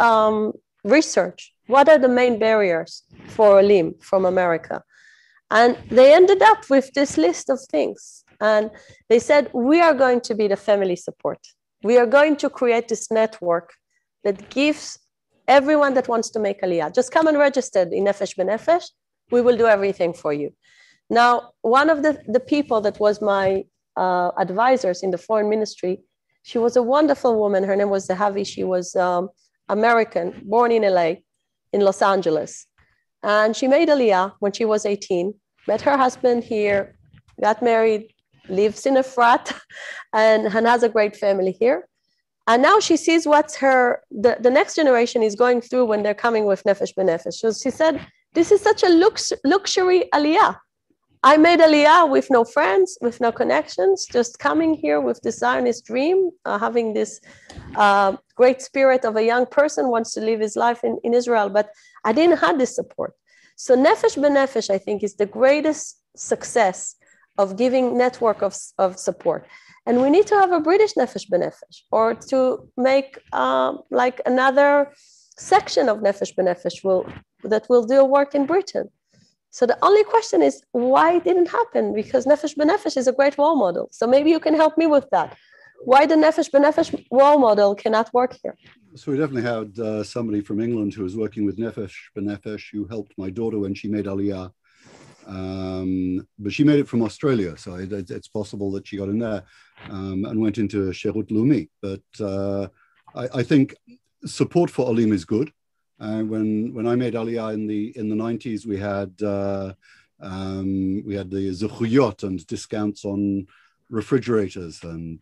research. What are the main barriers for Olim from America? And they ended up with this list of things. And they said, we are going to be the family support. We are going to create this network that gives everyone that wants to make Aliyah, just come and register in Nefesh B'Nefesh. We will do everything for you. Now, one of the people that was my advisors in the foreign ministry, she was a wonderful woman. Her name was Zahavi. She was American, born in LA, in Los Angeles. And she made Aliyah when she was 18, met her husband here, got married, lives in a frat, and has a great family here. And now she sees what's the next generation is going through when they're coming with Nefesh B'Nefesh. So she said, this is such a luxury Aliyah. I made Aliyah with no friends, with no connections, just coming here with this Zionist dream, having this great spirit of a young person wants to live his life in Israel, but I didn't have this support. So Nefesh B'Nefesh, I think, is the greatest success of giving network of support. And we need to have a British Nefesh B'Nefesh, or to make like another section of Nefesh B'Nefesh that will do work in Britain. So the only question is, why it didn't happen? Because Nefesh B'Nefesh is a great role model. So maybe you can help me with that. Why the Nefesh B'Nefesh role model cannot work here? So we definitely had somebody from England who was working with Nefesh B'Nefesh, who helped my daughter when she made Aliyah. But she made it from Australia, so it's possible that she got in there and went into Sherut Leumi. But I think support for Olim is good. When I made Aliyah in the 90s, we had the zechuyot and discounts on refrigerators and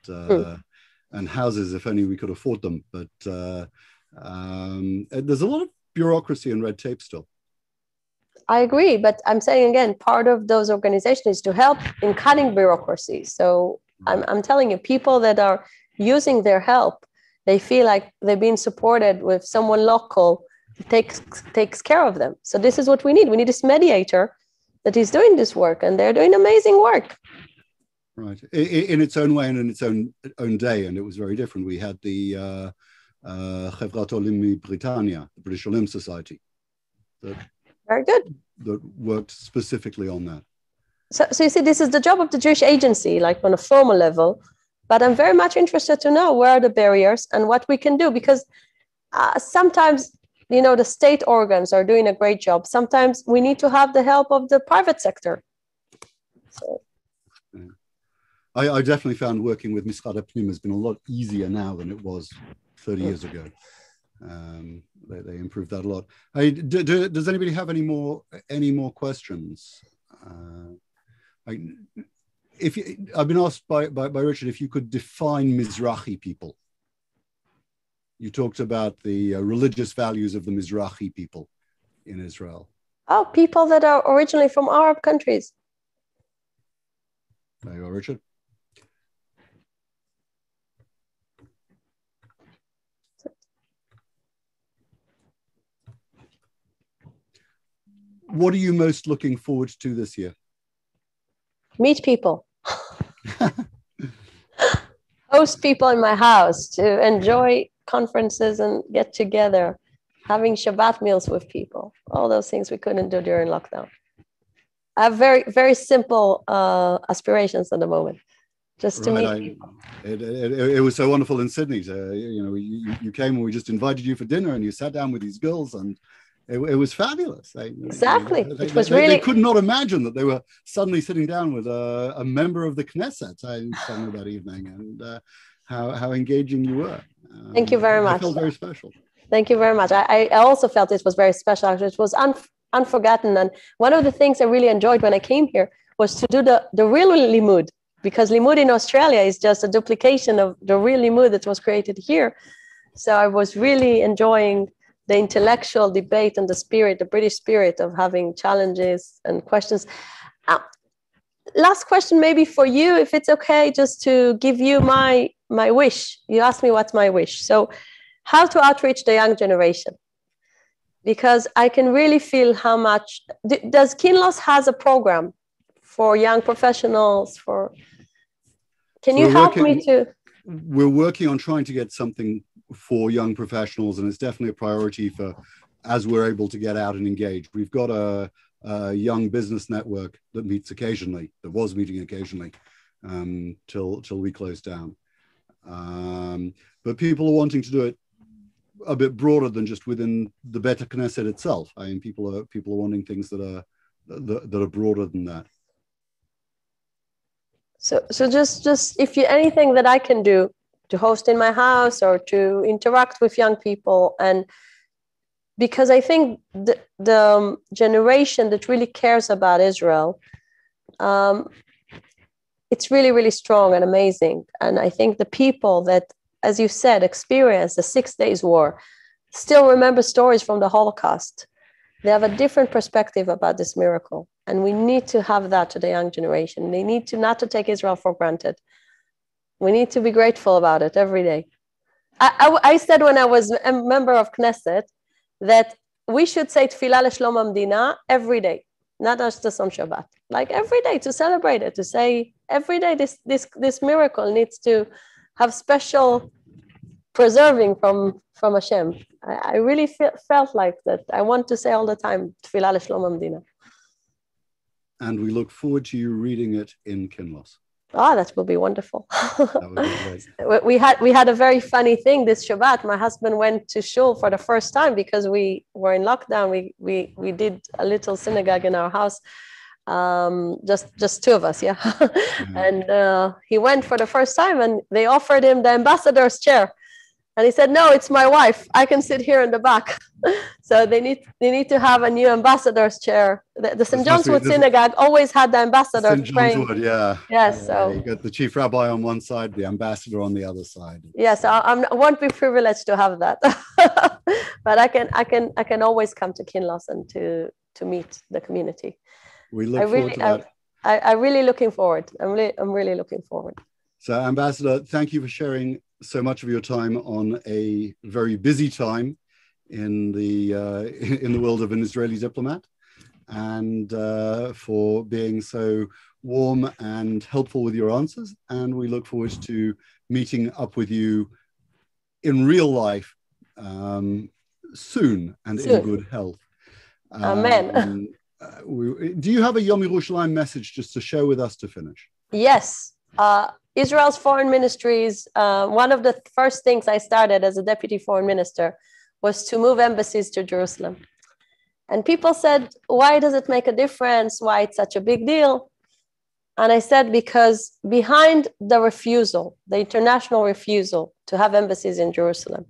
houses if only we could afford them. But there's a lot of bureaucracy and red tape still. I agree, but I'm saying again, part of those organizations is to help in cutting bureaucracy. So I'm telling you, people that are using their help, they feel like they're being supported with someone local takes care of them. So this is what we need. We need this mediator that is doing this work, and they're doing amazing work. Right, in its own way and in its own day, and it was very different. We had the Chevrat Olim Britannia, the British Olim Society, very good, that worked specifically on that. So you see, this is the job of the Jewish agency, like on a formal level. But I'm very much interested to know where are the barriers and what we can do, because sometimes, you know, the state organs are doing a great job. Sometimes we need to have the help of the private sector. So. Yeah. I definitely found working with Misrad HaPnim has been a lot easier now than it was 30 years ago. They improved that a lot. Does anybody have any more questions? I've been asked by Richard if you could define Mizrahi people. You talked about the religious values of the Mizrahi people in Israel. Oh, people that are originally from Arab countries. There you are, Richard. What are you most looking forward to this year? Meet people. Host people in my house, to enjoy conferences and get together, having Shabbat meals with people, all those things we couldn't do during lockdown. I have very, very simple aspirations at the moment, just to meet people. It was so wonderful in Sydney. You came and we just invited you for dinner and you sat down with these girls and it was fabulous. Exactly. It was really. They could not imagine that they were suddenly sitting down with a member of the Knesset suddenly that evening, and how engaging you were. Thank you very much. I felt very special. Thank you very much. I also felt it was very special. It was unforgotten. And one of the things I really enjoyed when I came here was to do the real limud, because limud in Australia is just a duplication of the real limud that was created here. So I was really enjoying the intellectual debate and the spirit, the British spirit of having challenges and questions. Last question maybe for you, if it's okay, just to give you my wish. You asked me what's my wish. So how to outreach the young generation? Because I can really feel how much, does Kinlos has a program for young professionals? Can you help me to? We're working on trying to get something for young professionals, and it's definitely a priority for as we're able to get out and engage. We've got a young business network that meets occasionally, that was meeting occasionally till we closed down. But people are wanting to do it a bit broader than just within the Beit Knesset itself. I mean, people are wanting things that are broader than that. So just if you anything that I can do to host in my house or to interact with young people, and because I think the generation that really cares about Israel, it's really, really strong and amazing. And I think the people that, as you said, experienced the 6 Days War, still remember stories from the Holocaust. They have a different perspective about this miracle. And we need to have that to the young generation. They need to not to take Israel for granted. We need to be grateful about it every day. I said when I was a member of Knesset that we should say Tfilah L'Shlom HaMdina every day, not just on Shabbat. Like every day to celebrate it, to say every day this miracle needs to have special preserving from Hashem. I really felt like that. I want to say all the time Tfilah L'Shlom HaMdina. And we look forward to you reading it in Kinloss. That will be wonderful. That would be great. We had a very funny thing this Shabbat. My husband went to shul for the first time because we were in lockdown. We did a little synagogue in our house, just two of us, yeah. And he went for the first time, and they offered him the ambassador's chair, and he said, "No, it's my wife. I can sit here in the back." So they need to have a new ambassador's chair. The St. John's Wood Synagogue always had the ambassador St. John's Wood, yeah. Yes, so you got the chief rabbi on one side, the ambassador on the other side. Yes, I won't be privileged to have that, but I can always come to Kinloss and to meet the community. We look forward to that. I'm really looking forward. I'm really looking forward. So, Ambassador, thank you for sharing so much of your time on a very busy time in the world of an Israeli diplomat, and for being so warm and helpful with your answers. And we look forward to meeting up with you in real life soon and in good health. Amen. Do you have a Yomrush Line message just to share with us to finish? Yes. Israel's foreign ministries, one of the first things I started as a deputy foreign minister was to move embassies to Jerusalem. And people said, why does it make a difference? Why it's such a big deal? And I said, because behind the refusal, the international refusal to have embassies in Jerusalem,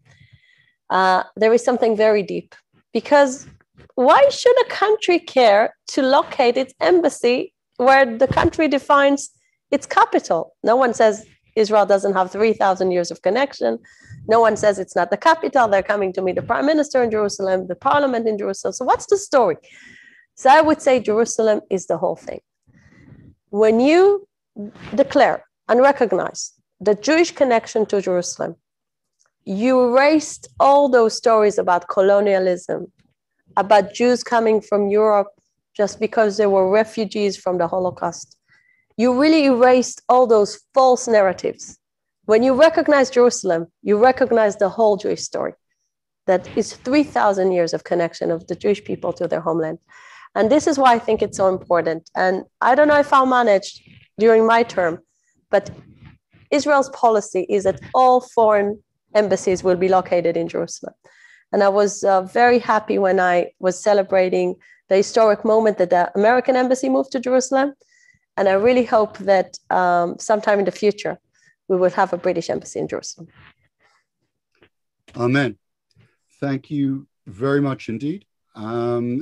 there is something very deep. Because why should a country care to locate its embassy where the country defines its capital? No one says Israel doesn't have 3,000 years of connection. No one says it's not the capital. They're coming to meet the prime minister in Jerusalem, the parliament in Jerusalem. So what's the story? So I would say Jerusalem is the whole thing. When you declare and recognize the Jewish connection to Jerusalem, you erased all those stories about colonialism, about Jews coming from Europe just because they were refugees from the Holocaust. You really erased all those false narratives. When you recognize Jerusalem, you recognize the whole Jewish story. That is 3,000 years of connection of the Jewish people to their homeland. And this is why I think it's so important. And I don't know if I'll manage during my term, but Israel's policy is that all foreign embassies will be located in Jerusalem. And I was very happy when I was celebrating the historic moment that the American embassy moved to Jerusalem. And I really hope that sometime in the future, we will have a British embassy in Jerusalem. Amen. Thank you very much indeed.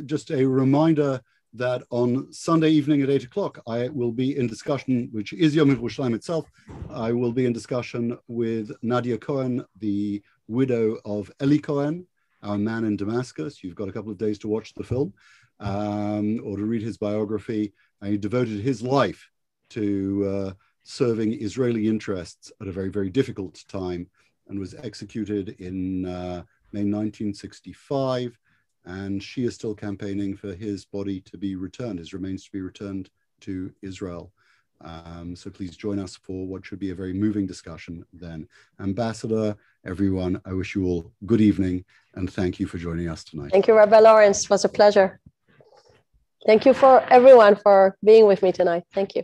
Just a reminder that on Sunday evening at 8 o'clock, I will be in discussion, which is Yomrush Line itself. I will be in discussion with Nadia Cohen, the widow of Eli Cohen, our man in Damascus. You've got a couple of days to watch the film or to read his biography. And he devoted his life to serving Israeli interests at a very, very difficult time and was executed in May 1965. And she is still campaigning for his body to be returned, his remains to be returned to Israel. So please join us for what should be a very moving discussion then. Ambassador, everyone, I wish you all good evening and thank you for joining us tonight. Thank you, Rabbi Lawrence. It was a pleasure. Thank you for everyone for being with me tonight. Thank you.